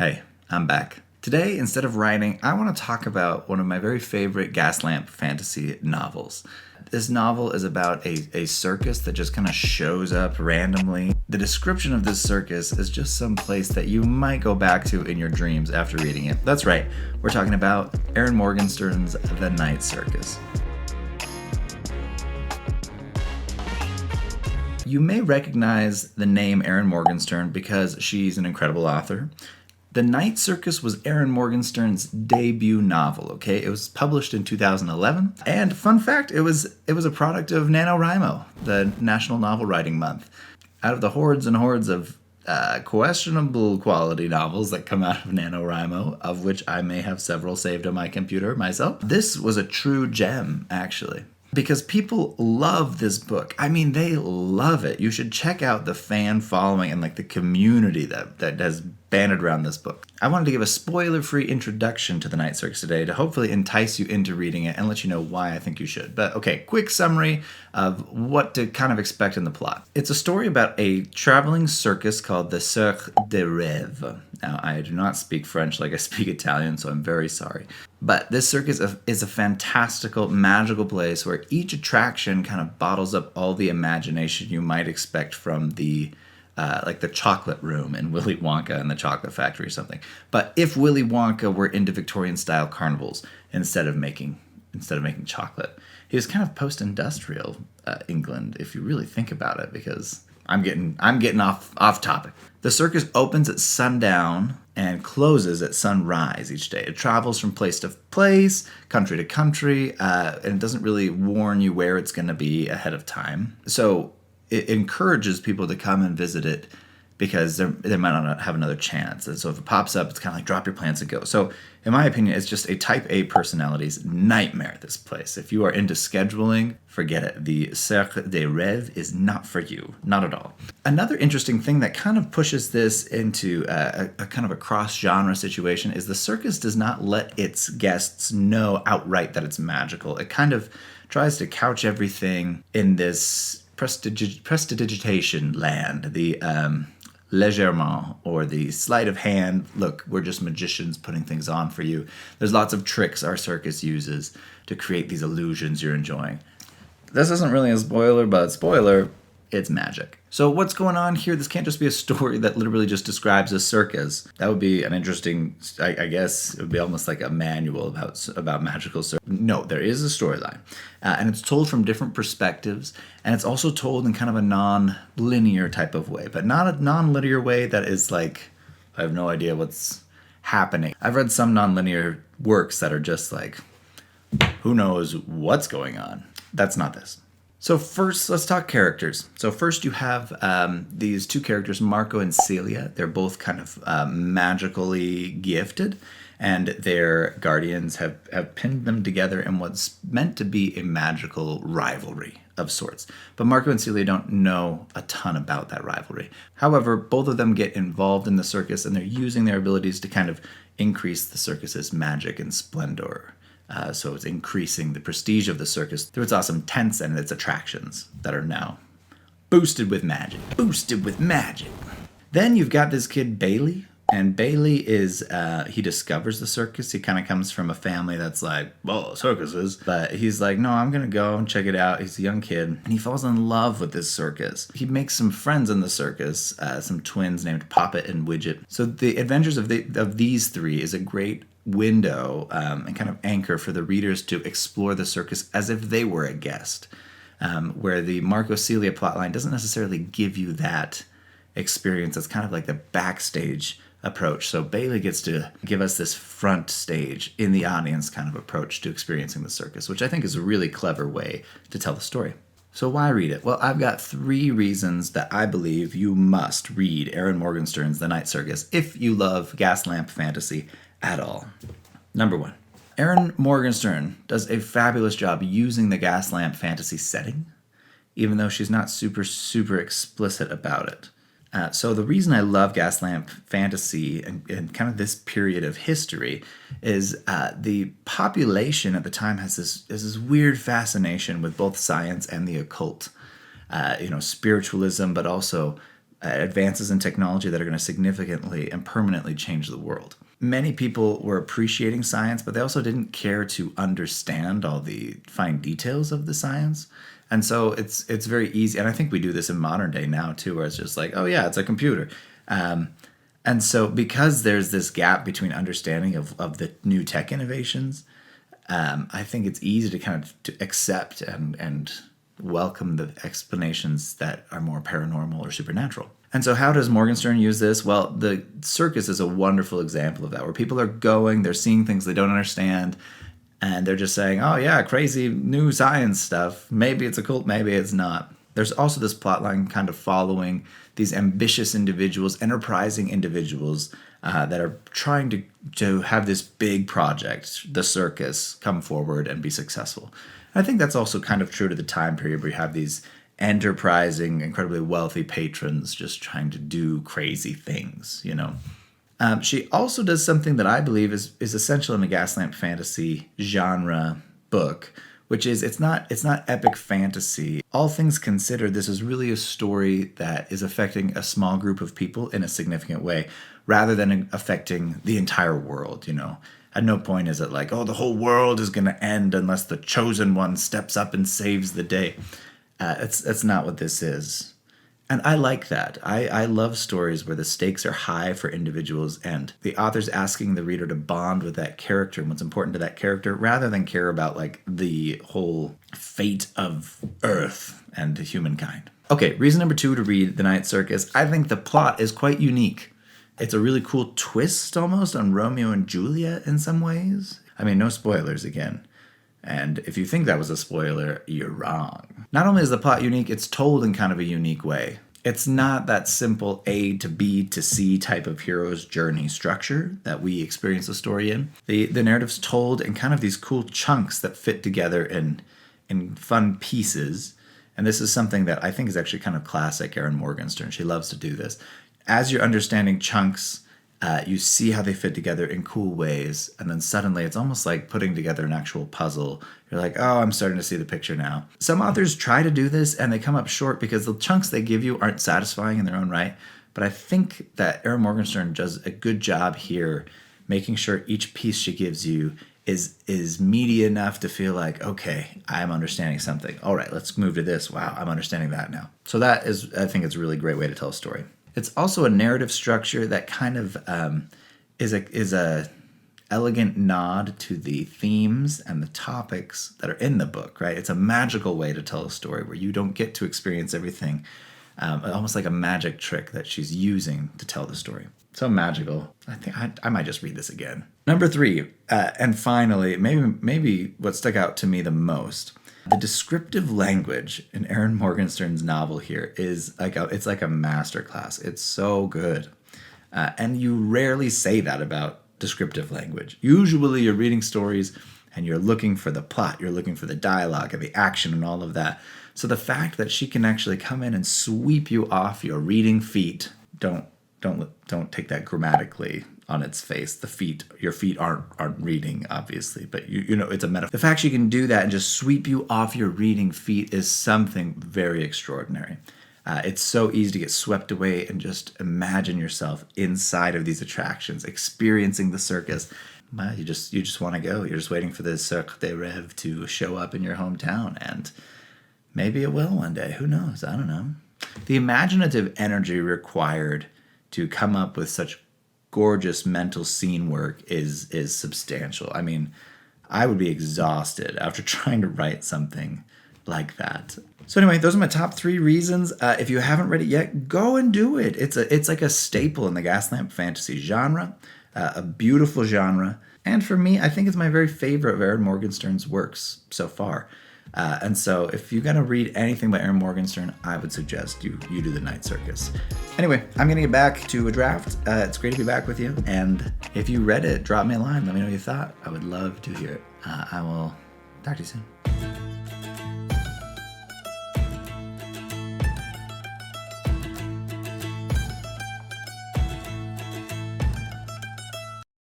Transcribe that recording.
Hey, I'm back. Today, instead of writing, I want to talk about one of my very favorite Gaslamp Fantasy novels. This novel is about a circus that just kind of shows up randomly. The description of this circus is just some place that you might go back to in your dreams after reading it. That's right, we're talking about Erin Morgenstern's The Night Circus. You may recognize the name Erin Morgenstern because she's an incredible author. The Night Circus was Erin Morgenstern's debut novel, okay? It was published in 2011. And fun fact, it was a product of NaNoWriMo, the National Novel Writing Month. Out of the hordes and hordes of questionable quality novels that come out of NaNoWriMo, of which I may have several saved on my computer myself, this was a true gem, actually. Because people love this book. I mean, they love it. You should check out the fan following and the community that has banded around this book. I wanted to give a spoiler-free introduction to The Night Circus today to hopefully entice you into reading it and let you know why I think you should. But okay, quick summary of what to kind of expect in the plot. It's a story about a traveling circus called the Cirque des Rêves. Now, I do not speak French like I speak Italian, so I'm very sorry. But this circus is a fantastical, magical place where each attraction kind of bottles up all the imagination you might expect from the chocolate room in Willy Wonka and the Chocolate Factory or something. But if Willy Wonka were into Victorian-style carnivals instead of making chocolate, he was kind of post-industrial England, if you really think about it, because I'm getting off topic. The circus opens at sundown and closes at sunrise each day. It travels from place to place, country to country, and it doesn't really warn you where it's going to be ahead of time. So it encourages people to come and visit it because they might not have another chance. And so if it pops up, it's kind of like drop your plans and go. So in my opinion, it's just a type A personality's nightmare, this place. If you are into scheduling, forget it. The Cirque des Rêves is not for you. Not at all. Another interesting thing that kind of pushes this into a kind of a cross-genre situation is the circus does not let its guests know outright that it's magical. It kind of tries to couch everything in this prestidigitation land, the légèrement, or the sleight of hand. Look, we're just magicians putting things on for you. There's lots of tricks our circus uses to create these illusions you're enjoying. This isn't really a spoiler, but spoiler, it's magic. So what's going on here? This can't just be a story that literally just describes a circus. That would be an interesting, I guess, it would be almost like a manual about magical circus. No, there is a storyline. And it's told from different perspectives. And it's also told in kind of a non-linear type of way. But not a non-linear way that is like, I have no idea what's happening. I've read some non-linear works that are just like, who knows what's going on. That's not this. So first, let's talk characters. So first you have these two characters, Marco and Celia. They're both kind of magically gifted, and their guardians have pinned them together in what's meant to be a magical rivalry of sorts. But Marco and Celia don't know a ton about that rivalry. However, both of them get involved in the circus, and they're using their abilities to kind of increase the circus's magic and splendor. So it's increasing the prestige of the circus through its awesome tents and its attractions that are now boosted with magic. Boosted with magic. Then you've got this kid, Bailey. And Bailey is, he discovers the circus. He kind of comes from a family that's like, well, circuses. But he's like, no, I'm going to go and check it out. He's a young kid. And he falls in love with this circus. He makes some friends in the circus, some twins named Poppet and Widget. So the adventures of these three is a great window and kind of anchor for the readers to explore the circus as if they were a guest, where the Marco Celia plotline doesn't necessarily give you that experience. It's kind of like the backstage approach. So Bailey gets to give us this front stage in the audience kind of approach to experiencing the circus, which I think is a really clever way to tell the story. So why read it? Well, I've got 3 reasons that I believe you must read Erin Morgenstern's The Night Circus if you love Gaslamp Fantasy at all. Number 1, Erin Morgenstern does a fabulous job using the Gaslamp Fantasy setting, even though she's not super explicit about it. So the reason I love Gaslamp Fantasy and kind of this period of history is the population at the time has this weird fascination with both science and the occult. Spiritualism, but also advances in technology that are going to significantly and permanently change the world. Many people were appreciating science, but they also didn't care to understand all the fine details of the science. And so it's very easy, and I think we do this in modern day now too, where it's just like, oh yeah, it's a computer. And so because there's this gap between understanding of the new tech innovations, I think it's easy to kind of to accept and welcome the explanations that are more paranormal or supernatural. And so how does Morgenstern use this? Well, the circus is a wonderful example of that, where people are going, they're seeing things they don't understand, and they're just saying, oh yeah, crazy new science stuff. Maybe it's a cult, maybe it's not. There's also this plotline kind of following these ambitious individuals, enterprising individuals that are trying to have this big project, the circus, come forward and be successful. I think that's also kind of true to the time period where you have these enterprising, incredibly wealthy patrons just trying to do crazy things, you know. She also does something that I believe is essential in the Gaslamp Fantasy genre book, which is it's not epic fantasy. All things considered, this is really a story that is affecting a small group of people in a significant way, rather than affecting the entire world, you know. At no point is it like, oh, the whole world is going to end unless the chosen one steps up and saves the day. It's not what this is. And I like that. I love stories where the stakes are high for individuals and the author's asking the reader to bond with that character and what's important to that character rather than care about like the whole fate of Earth and humankind. Okay, reason number 2 to read The Night Circus. I think the plot is quite unique. It's a really cool twist almost on Romeo and Juliet in some ways. I mean, no spoilers again. And if you think that was a spoiler, you're wrong. Not only is the plot unique, it's told in kind of a unique way. It's not that simple A to B to C type of hero's journey structure that we experience the story in. The narrative's told in kind of these cool chunks that fit together in fun pieces. And this is something that I think is actually kind of classic Erin Morgenstern. She loves to do this. As you're understanding chunks, you see how they fit together in cool ways, and then suddenly it's almost like putting together an actual puzzle. You're like, oh, I'm starting to see the picture now. Some authors try to do this, and they come up short because the chunks they give you aren't satisfying in their own right. But I think that Erin Morgenstern does a good job here, making sure each piece she gives you is meaty enough to feel like, okay, I'm understanding something. All right, let's move to this. Wow, I'm understanding that now. So that is, I think it's a really great way to tell a story. It's also a narrative structure that kind of is a elegant nod to the themes and the topics that are in the book, right? It's a magical way to tell a story where you don't get to experience everything, almost like a magic trick that she's using to tell the story. So magical. I think I might just read this again. Number 3, and finally, maybe what stuck out to me the most. The descriptive language in Erin Morgenstern's novel here is it's like a masterclass. It's so good. And you rarely say that about descriptive language. Usually you're reading stories and you're looking for the plot, you're looking for the dialogue and the action and all of that. So the fact that she can actually come in and sweep you off your reading feet, don't take that grammatically on its face. Your feet aren't reading, obviously, but you know it's a metaphor. The fact she can do that and just sweep you off your reading feet is something very extraordinary. It's so easy to get swept away and just imagine yourself inside of these attractions, experiencing the circus. Well, you just want to go. You're just waiting for the Cirque des Rêves to show up in your hometown, and maybe it will one day. Who knows? I don't know. The imaginative energy required to come up with such gorgeous mental scene work is substantial. I mean, I would be exhausted after trying to write something like that. So anyway, those are my top 3 reasons. If you haven't read it yet, go and do it. It's like a staple in the Gaslamp Fantasy genre, a beautiful genre. And for me, I think it's my very favorite of Erin Morgenstern's works so far. And so if you're going to read anything by Erin Morgenstern, I would suggest you do The Night Circus. Anyway, I'm going to get back to a draft. It's great to be back with you. And if you read it, drop me a line. Let me know what you thought. I would love to hear it. I will talk to you soon.